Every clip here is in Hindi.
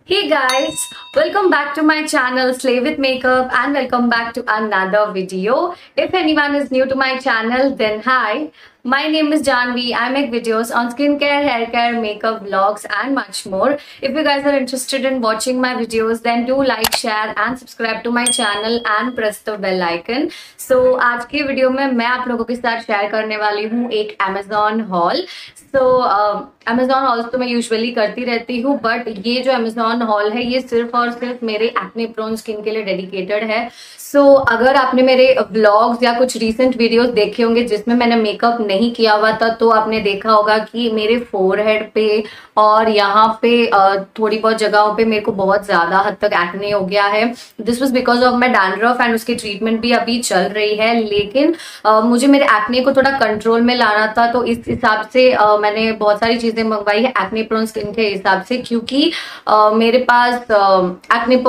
Hey guys, welcome back to my channel Slay with Makeup and welcome back to another video. If anyone is new to my channel, then hi. My name is Janvi. I make videos on skincare, hair care, makeup, vlogs and much more. If you guys are interested in watching my videos, then do like, share and subscribe to my channel and press the bell icon. So आज के वीडियो में मैं आप लोगों के साथ शेयर करने वाली हूँ एक Amazon haul. Amazon हॉल्स तो मैं यूजुअली करती रहती हूँ, बट ये जो Amazon हॉल है ये सिर्फ और सिर्फ मेरे एक्ने प्रोन स्किन के लिए डेडिकेटेड है. अगर आपने मेरे ब्लॉग्स या कुछ रीसेंट वीडियोस देखे होंगे जिसमें मैंने मेकअप नहीं किया हुआ था, तो आपने देखा होगा कि मेरे फोरहेड पे और यहाँ पे थोड़ी बहुत जगहों पे मेरे को बहुत ज्यादा हद तक एक्ने हो गया है. This was because of my dandruff and उसकी ट्रीटमेंट भी अभी चल रही है, लेकिन मुझे मेरे एक्ने को थोड़ा कंट्रोल में लाना था. तो इस हिसाब से मैंने बहुत सारी चीजें मंगवाई है एक्ने प्रोन स्किन के हिसाब से, क्योंकि मेरे पास एक्ने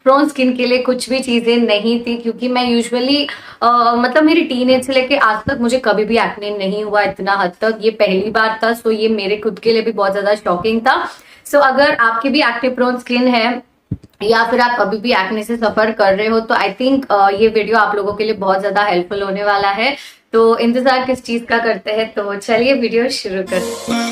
प्रोन स्किन के लिए कुछ भी चीजें नहीं थी. क्योंकि मैं यूजुअली मतलब मेरी टीनेज से लेके आज तक मुझे कभी भी एक्ने नहीं हुआ इतना हद तक. ये पहली बार था, सो ये मेरे खुद के लिए भी बहुत ज्यादा शॉकिंग था. अगर आपकी भी एक्ने प्रोन स्किन है या फिर आप अभी भी एक्ने से सफर कर रहे हो, तो आई थिंक ये वीडियो आप लोगों के लिए बहुत ज्यादा हेल्पफुल होने वाला है. तो इंतजार किस चीज का करते हैं, तो चलिए वीडियो शुरू करते हैं.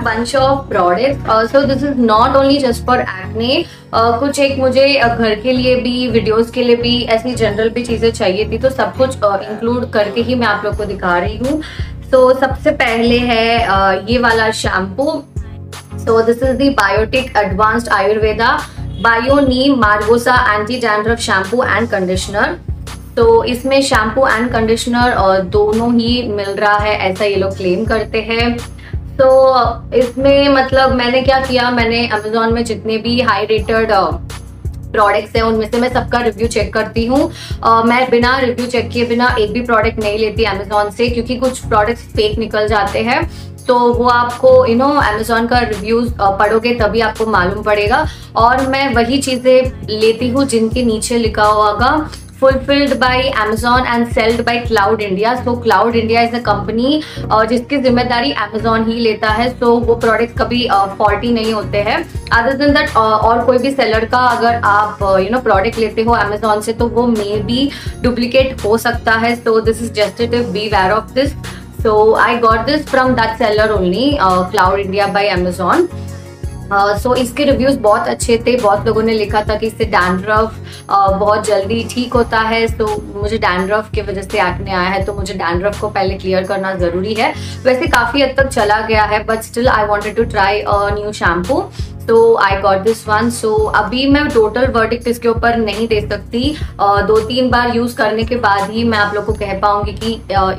bunch of products. So this is not only just for acne. कुछ एक मुझे घर के लिए भी, वीडियोस के लिए भी, ऐसी जनरल भी चीजें चाहिए थी, तो सब कुछ इंक्लूड करके ही मैं आप लोग को दिखा रही हूँ. सबसे पहले है ये वाला shampoo. This is the Biotique advanced Ayurveda bio neem margosa anti dandruff shampoo and conditioner. इसमें शैम्पू एंड कंडीशनर दोनों ही मिल रहा है, ऐसा ये लोग क्लेम करते हैं. इसमें मतलब मैंने क्या किया, मैंने अमेजोन में जितने भी हाई रेटेड प्रोडक्ट्स हैं उनमें से मैं सबका रिव्यू चेक करती हूँ. मैं बिना रिव्यू चेक किए बिना एक भी प्रोडक्ट नहीं लेती अमेजोन से, क्योंकि कुछ प्रोडक्ट्स फेक निकल जाते हैं. तो वो आपको अमेजोन का रिव्यूज पढ़ोगे तभी आपको मालूम पड़ेगा. और मैं वही चीजें लेती हूँ जिनके नीचे लिखा होगा fulfilled by Amazon and sold by Cloud India. Cloud India is a company जिसकी जिम्मेदारी Amazon ही लेता है. वो प्रोडक्ट कभी फॉल्टी नहीं होते हैं. अदर देन दैट और कोई भी सेलर का अगर आप प्रोडक्ट लेते हो Amazon से, तो वो मे बी डुप्लीकेट हो सकता है. This is just it, be aware of this. I got this from that seller only, Cloud India by Amazon. इसके रिव्यूज बहुत अच्छे थे. बहुत लोगों ने लिखा था कि इससे डैंड्रफ बहुत जल्दी ठीक होता है. मुझे डैंड्रफ की वजह से एक्ने आया है, तो मुझे डैंड्रफ को पहले क्लियर करना जरूरी है. वैसे काफी हद तक चला गया है, but still I wanted to try a new shampoo. I got this one. अभी मैं टोटल वर्डिक्ट इसके ऊपर नहीं दे सकती. 2-3 बार यूज करने के बाद ही मैं आप लोग को कह पाऊंगी कि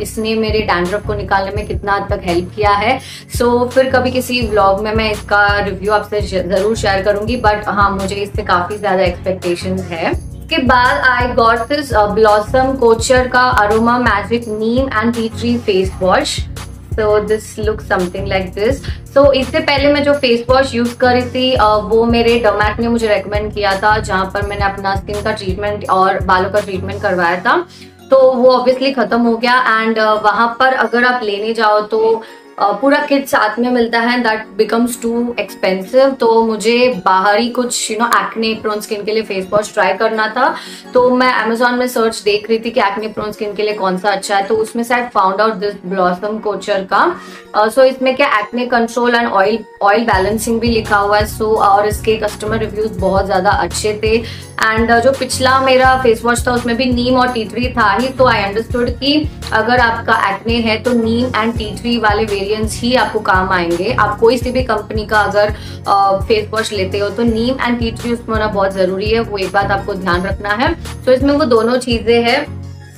इसने मेरे डैंड्रफ को निकालने में कितना हद तक हेल्प किया है. फिर कभी किसी व्लॉग में मैं इसका रिव्यू आपसे जरूर शेयर करूंगी. बट हाँ, मुझे इससे काफी ज्यादा एक्सपेक्टेशंस है. इसके बाद I got this Blossom Kochhar का aroma magic neem and tea tree face wash. This look something like this. इससे पहले मैं जो फेस वॉश यूज कर रही थी वो मेरे डर्मैट ने मुझे रेकमेंड किया था, जहाँ पर मैंने अपना स्किन का ट्रीटमेंट और बालों का ट्रीटमेंट करवाया था. वो ऑब्वियसली खत्म हो गया. एंड वहां पर अगर आप लेने जाओ तो पूरा किट साथ में मिलता है. That becomes too expensive. मुझे बाहर ही कुछ एक्ने प्रोन स्किन के लिए फेस वॉश ट्राई करना था. मैं अमेजोन में सर्च देख रही थी कि एक्ने प्रोन स्किन के लिए कौन सा अच्छा है. उसमें से I found out this Blossom Kochhar का. इसमें क्या acne control and oil balancing भी लिखा हुआ है. और इसके कस्टमर रिव्यूज बहुत ज्यादा अच्छे थे. एंड जो पिछला मेरा फेस वॉश था उसमें भी नीम और टी ट्री था ही. आई अंडरस्टूड कि अगर आपका एक्ने है तो नीम एंड टी ट्री वाले वेरिएंट्स ही आपको काम आएंगे. आप कोई सी भी कंपनी का अगर फेस वॉश लेते हो तो नीम एंड टी ट्री उसमें होना बहुत जरूरी है. वो एक बात आपको ध्यान रखना है. इसमें वो दोनों चीजें हैं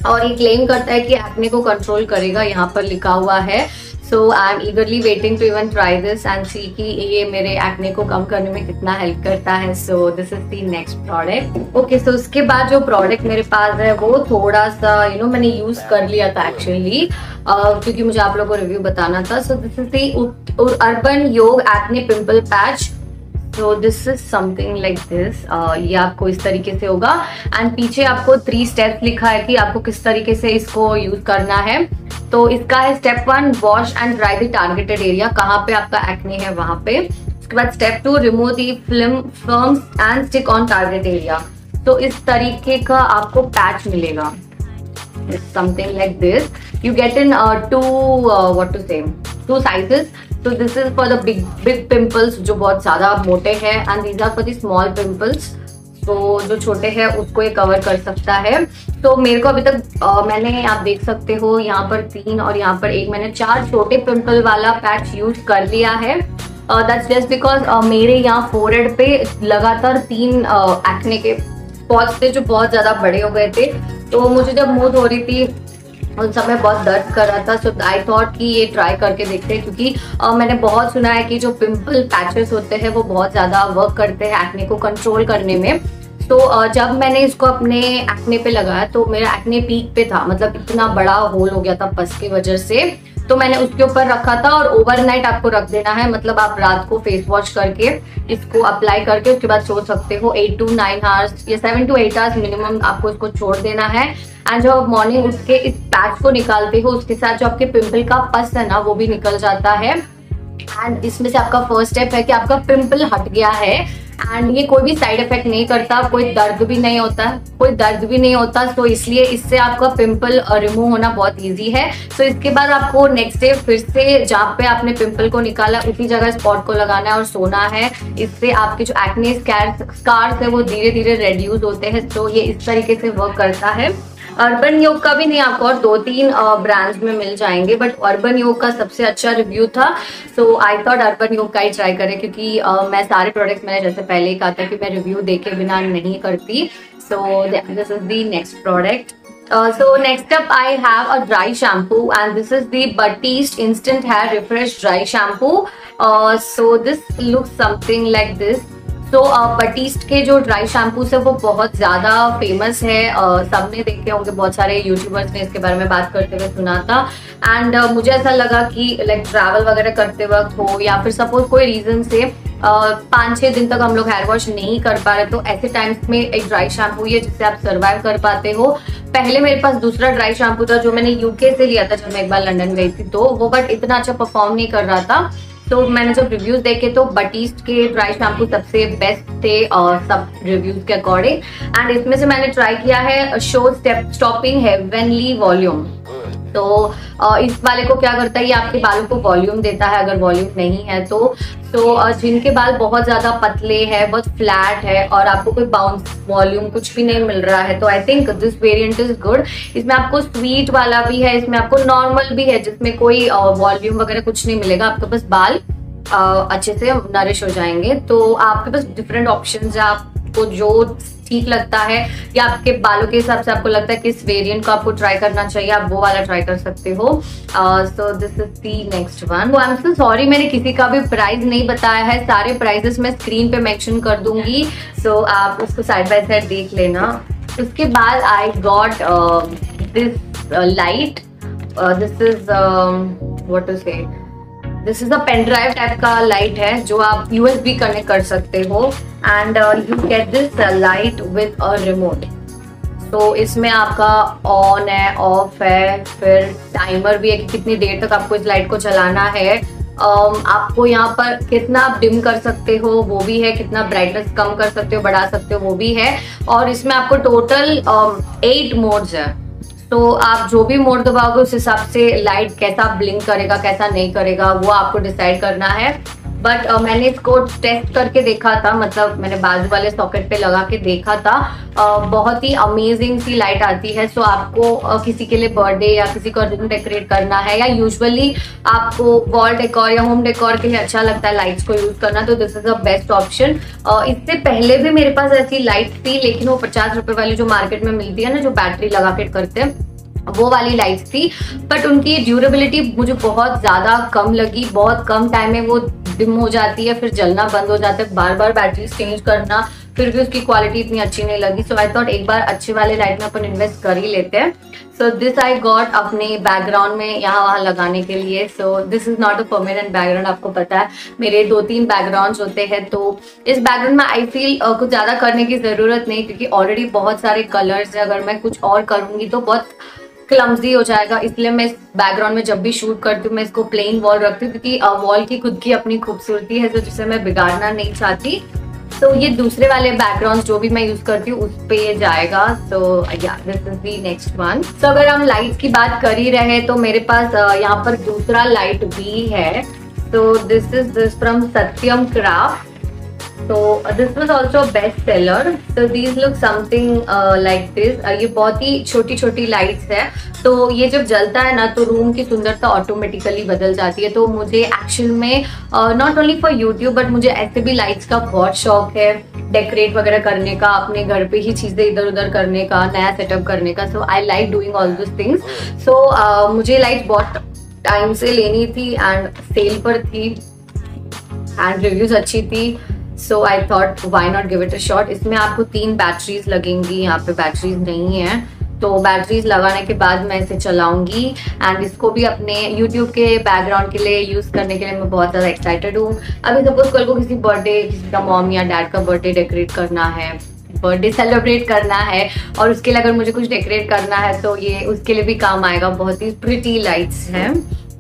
और ये क्लेम करता है कि एक्ने को कंट्रोल करेगा, यहाँ पर लिखा हुआ है. So I am eagerly waiting to even try this and see कि ये मेरे एक्ने को कम करने में कितना हेल्प करता है। So this is the next product. Okay, so उसके बाद जो प्रोडक्ट मेरे पास है वो थोड़ा सा मैंने यूज कर लिया था एक्चुअली, क्योंकि मुझे आप लोगों को रिव्यू बताना था। So this is the urban Yog acne pimple patch. So this is something like this। ये आपको इस तरीके से होगा एंड पीछे आपको 3 स्टेप्स लिखा है कि आपको किस तरीके से इसको यूज करना है। तो इसका है step 1 wash and dry the targeted area, कहाँ पे आपका एक्ने है वहां पे। उसके बाद step 2 remove the films and stick on target area. तो इस तरीके का आपको पैच मिलेगा, something like this. You get in two sizes। So this is for the big pimples जो बहुत ज्यादा मोटे हैं and these are for the small pimples। तो जो छोटे हैं उसको ये कवर कर सकता है। तो मेरे को अभी तक मैंने, आप देख सकते हो यहाँ पर 3 और यहाँ पर 1, मैंने 4 छोटे पिंपल वाला पैच यूज कर लिया है। दैट्स जस्ट बिकॉज मेरे यहाँ फोरहेड पे लगातार 3 एक्ने के स्पॉट्स थे जो बहुत ज्यादा बड़े हो गए थे। तो मुझे जब मूड हो रही थी उन समय बहुत दर्द कर रहा था। सो आई थॉट कि ये ट्राई करके देखते हैं, क्योंकि मैंने बहुत सुना है कि जो पिंपल पैचेस होते हैं वो बहुत ज़्यादा वर्क करते हैं एक्ने को कंट्रोल करने में। तो जब मैंने इसको अपने एक्ने पे लगाया तो मेरा एक्ने पीक पे था, मतलब इतना बड़ा होल हो गया था पस की वजह से। तो मैंने उसके ऊपर रखा था और ओवरनाइट आपको रख देना है, मतलब आप रात को फेस वॉश करके इसको अप्लाई करके उसके बाद सो सकते हो। 8 to 9 आवर्स या 7 to 8 आवर्स मिनिमम आपको इसको छोड़ देना है। एंड जब मॉर्निंग उठ के इस पैच को निकालते हो उसके साथ जो आपके पिंपल का पस है ना वो भी निकल जाता है। एंड इसमें से आपका फर्स्ट स्टेप है कि आपका पिंपल हट गया है। एंड ये कोई भी साइड इफेक्ट नहीं करता, कोई दर्द भी नहीं होता। तो इसलिए इससे आपका पिंपल रिमूव होना बहुत इजी है। सो इसके बाद आपको नेक्स्ट डे फिर से जहाँ पे आपने पिंपल को निकाला उसी जगह स्पॉट को लगाना है और सोना है। इससे आपके जो एक्ने स्कार्स है वो धीरे धीरे रेड्यूस होते हैं। तो ये इस तरीके से वर्क करता है। अर्बन योग का भी नहीं, आपको और 2-3 ब्रांड्स में मिल जाएंगे, बट अर्बन योग का सबसे अच्छा रिव्यू था। सो आई थॉट अर्बन योग का ही ट्राई करें, क्योंकि मैं सारे प्रोडक्ट्स मैंने जैसे पहले ही कहा था कि मैं रिव्यू देखे बिना नहीं करती। सो this is the next product. So next up I have a dry shampoo and this is the Batiste Instant Hair Refresh Dry Shampoo। So this looks something like this। तो बटीस्ट के जो ड्राई शैम्पूस है वो बहुत ज़्यादा फेमस है। सबने देखे होंगे, बहुत सारे यूट्यूबर्स ने इसके बारे में बात करते हुए सुना था। एंड मुझे ऐसा लगा कि लाइक ट्रैवल वगैरह करते वक्त हो या फिर सपोज कोई रीज़न से 5-6 दिन तक हम लोग हेयर वॉश नहीं कर पा रहे, तो ऐसे टाइम्स में एक ड्राई शैम्पू है जिससे आप सर्वाइव कर पाते हो। पहले मेरे पास दूसरा ड्राई शैम्पू था जो मैंने यूके से लिया था जब मैं एक बार लंदन गई थी, तो वो बट इतना अच्छा परफॉर्म नहीं कर रहा था। तो मैंने जब रिव्यूज देखे तो बटीस्ट के ड्राई शैम्पू सबसे बेस्ट थे सब रिव्यूज के अकॉर्डिंग। एंड इसमें से मैंने ट्राई किया है शो स्टॉपिंग हेवनली वॉल्यूम। तो इस वाले को क्या करता है, ये आपके बालों को वॉल्यूम देता है अगर वॉल्यूम नहीं है तो जिनके बाल बहुत ज्यादा पतले हैं, बहुत फ्लैट है और आपको कोई बाउंस वॉल्यूम कुछ भी नहीं मिल रहा है, तो I think this variant is good. इसमें आपको स्वीट वाला भी है, इसमें आपको नॉर्मल भी है जिसमें कोई वॉल्यूम वगैरह कुछ नहीं मिलेगा, आपके पास बाल अच्छे से नरिश हो जाएंगे। तो आपके पास डिफरेंट ऑप्शंस है, आपको जो ठीक लगता है या आपके बालों के हिसाब से आपको लगता है कि इस वेरिएंट को आपको ट्राई करना चाहिए, आप वो वाला ट्राई कर सकते हो। सो this is the next one. I am so sorry, मैंने किसी का भी प्राइस नहीं बताया है, सारे प्राइसेस मैं स्क्रीन पे मेंशन कर दूंगी, सो आप उसको साइड बाय साइड देख लेना। उसके बाद I got this light, this is what to say, this is a pen drive type का लाइट है जो आप USB कनेक्ट कर सकते हो। And you get this light with a remote. तो इसमें आपका ऑन है, ऑफ है, फिर टाइमर भी है कि कितनी देर तक आपको इस लाइट को चलाना है। आपको यहाँ पर कितना आप डिम कर सकते हो वो भी है, कितना ब्राइटनेस कम कर सकते हो, बढ़ा सकते हो वो भी है। और इसमें आपको टोटल 8 मोड्स है, तो आप जो भी मोड दबाओगे उस हिसाब से लाइट कैसा ब्लिंक करेगा कैसा नहीं करेगा वो आपको डिसाइड करना है। बट मैंने इसको टेस्ट करके देखा था, मतलब मैंने बाजू वाले सॉकेट पे लगा के देखा था, बहुत ही अमेजिंग सी लाइट आती है। सो आपको किसी के लिए बर्थडे या किसी का रूम डेकोरेट करना है या यूजुअली आपको वॉल डेकोर या होम डेकोर के लिए अच्छा लगता है लाइट्स को यूज करना, तो this is a best option. इससे पहले भी मेरे पास ऐसी लाइट थी, लेकिन वो 50 रुपए वाली जो मार्केट में मिलती है ना, जो बैटरी लगा के करते हैं, वो वाली लाइट्स थी, बट उनकी ड्यूरेबिलिटी मुझे बहुत ज़्यादा कम लगी। बहुत कम टाइम में वो डिम हो जाती है, फिर जलना बंद हो जाता है, बार बार बैटरी चेंज करना, फिर भी उसकी क्वालिटी इतनी अच्छी नहीं लगी। सो आई थॉट एक बार अच्छे वाले लाइट में अपन इन्वेस्ट कर ही लेते हैं। सो दिस आई गॉट अपने बैकग्राउंड में यहाँ वहाँ लगाने के लिए। सो this is not a permanent background, आपको पता है मेरे 2-3 बैकग्राउंड्स होते हैं, तो इस बैकग्राउंड में आई फील कुछ ज़्यादा करने की ज़रूरत नहीं, क्योंकि ऑलरेडी बहुत सारे कलर्स है। अगर मैं कुछ और करूँगी तो बहुत क्लम्जी हो जाएगा, इसलिए मैं इस बैकग्राउंड में जब भी शूट करती हूँ मैं इसको प्लेन वॉल रखती हूँ, क्योंकि वॉल की खुद की अपनी खूबसूरती है, तो जिसे मैं बिगाड़ना नहीं चाहती। तो ये दूसरे वाले बैकग्राउंड जो भी मैं यूज करती हूँ उस पे ये जाएगा। सो या this is the next one. So अगर हम लाइट्स की बात कर ही रहे तो मेरे पास यहाँ पर दूसरा लाइट भी है। तो this is this from Satyam craft. So this was also a best seller. So these look something like this. ये बहुत ही छोटी छोटी लाइट्स है, तो ये जब जलता है ना तो रूम की सुंदरता ऑटोमेटिकली बदल जाती है। तो मुझे एक्चुअल में not only for YouTube but मुझे ऐसे भी लाइट्स का बहुत शौक है, डेकोरेट वगैरह करने का, अपने घर पे ही चीजें इधर उधर करने का, नया सेटअप करने का। So I like doing all this things. So मुझे लाइट बहुत टाइम से लेनी थी एंड सेल पर थी एंड रिव्यूज अच्छी थी। So I thought why not give it a shot. इसमें आपको 3 बैटरीज लगेंगी, यहाँ पे बैटरीज नहीं है, तो बैटरीज लगाने के बाद मैं इसे चलाऊंगी एंड इसको भी अपने YouTube के बैकग्राउंड के लिए यूज करने के लिए मैं बहुत ज़्यादा एक्साइटेड हूँ। अभी सपोज कल को किसी बर्थडे, किसी का मॉम या डैड का बर्थडे डेकोरेट करना है, बर्थडे सेलिब्रेट करना है, और उसके लिए अगर मुझे कुछ डेकोरेट करना है तो ये उसके लिए भी काम आएगा। बहुत ही प्रिटी लाइट्स हैं।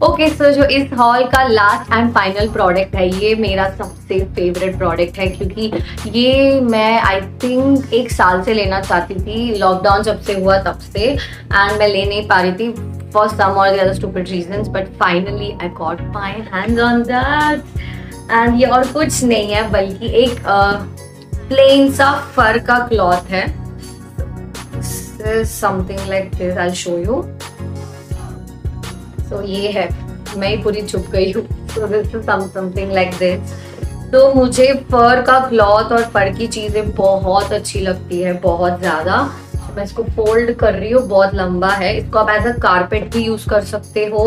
ओके, सो जो इस हॉल का लास्ट एंड फाइनल प्रोडक्ट है, ये मेरा सबसे फेवरेट प्रोडक्ट है, क्योंकि ये मैं आई थिंक 1 साल से लेना चाहती थी। लॉकडाउन जब से हुआ तब से, एंड मैं ले नहीं पा रही थी फॉर सम और the other stupid reasons, but finally I got my hands on that. And ये और कुछ नहीं है बल्कि एक प्लेन सा फर का क्लॉथ है। Something like this, I will show you. तो ये है, मैं ही पूरी छुप गई हूँ। सो this is something like this. तो मुझे फर का क्लॉथ और फर की चीजें बहुत अच्छी लगती है, बहुत ज्यादा। मैं इसको फोल्ड कर रही हूँ, बहुत लंबा है। इसको आप एज अ कारपेट भी यूज कर सकते हो।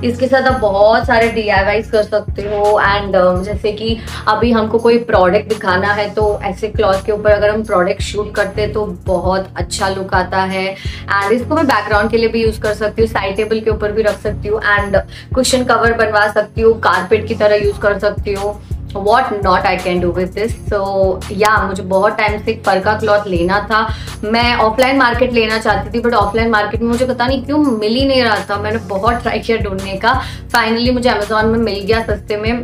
इसके साथ आप बहुत सारे DIYs कर सकते हो। एंड जैसे कि अभी हमको कोई प्रोडक्ट दिखाना है तो ऐसे क्लॉथ के ऊपर अगर हम प्रोडक्ट शूट करते हैं तो बहुत अच्छा लुक आता है। एंड इसको मैं बैकग्राउंड के लिए भी यूज कर सकती हूँ, साइड टेबल के ऊपर भी रख सकती हूँ, एंड कुशन कवर बनवा सकती हूँ, कारपेट की तरह यूज कर सकती हूँ। What not I can do with this. So yeah, मुझे बहुत टाइम से फर का क्लॉथ लेना था। मैं ऑफलाइन मार्केट लेना चाहती थी, बट ऑफलाइन मार्केट में मुझे पता नहीं क्यों मिल ही नहीं रहा था। मैंने बहुत ट्राई किया ढूंढने का, फाइनली मुझे अमेजोन में मिल गया सस्ते में।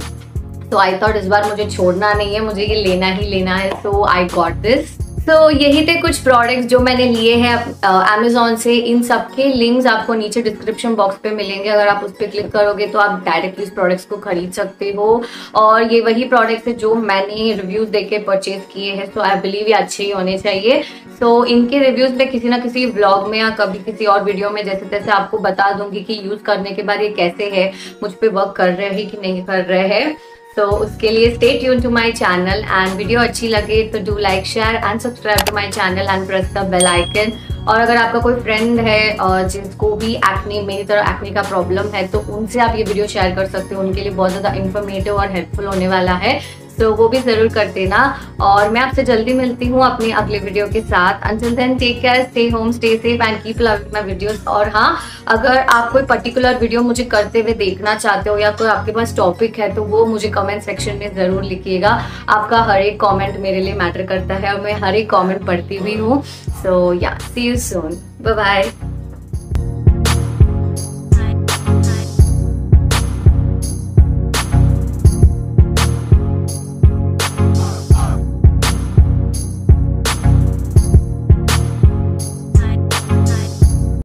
तो आई थॉट इस बार मुझे छोड़ना नहीं है, मुझे ये लेना ही लेना है। So I got this. तो यही थे कुछ प्रोडक्ट्स जो मैंने लिए हैं अमेजोन से। इन सब के लिंक्स आपको नीचे डिस्क्रिप्शन बॉक्स पे मिलेंगे। अगर आप उस पर क्लिक करोगे तो आप डायरेक्टली इस प्रोडक्ट्स को खरीद सकते हो। और ये वही प्रोडक्ट्स है जो मैंने रिव्यूज देके परचेज किए हैं। सो आई बिलीव ये अच्छे ही होने चाहिए। सो इनके रिव्यूज में किसी ना किसी व्लॉग में या कभी किसी और वीडियो में जैसे तैसे आपको बता दूंगी कि यूज करने के बाद ये कैसे है, मुझ पे वर्क कर रहे हैं कि नहीं कर रहे हैं। तो उसके लिए stay tune to my channel, and video अच्छी लगे तो do like, share and subscribe to my channel and press the bell icon. और अगर आपका कोई फ्रेंड है जिसको भी एक्ने, मेरी तरह एक्ने का प्रॉब्लम है, तो उनसे आप ये वीडियो शेयर कर सकते हो। उनके लिए बहुत ज़्यादा इन्फॉर्मेटिव और हेल्पफुल होने वाला है। तो वो भी ज़रूर कर देना। और मैं आपसे जल्दी मिलती हूँ अपने अगले वीडियो के साथ। Until then take care, stay home, stay safe and keep loving my videos. और हाँ, अगर आप कोई पर्टिकुलर वीडियो मुझे करते हुए देखना चाहते हो या कोई आपके पास टॉपिक है तो वो मुझे कमेंट सेक्शन में ज़रूर लिखिएगा। आपका हर एक कॉमेंट मेरे लिए मैटर करता है और मैं हर एक कॉमेंट पढ़ती भी हूँ। सो या, सी यू सून, बाय बाय।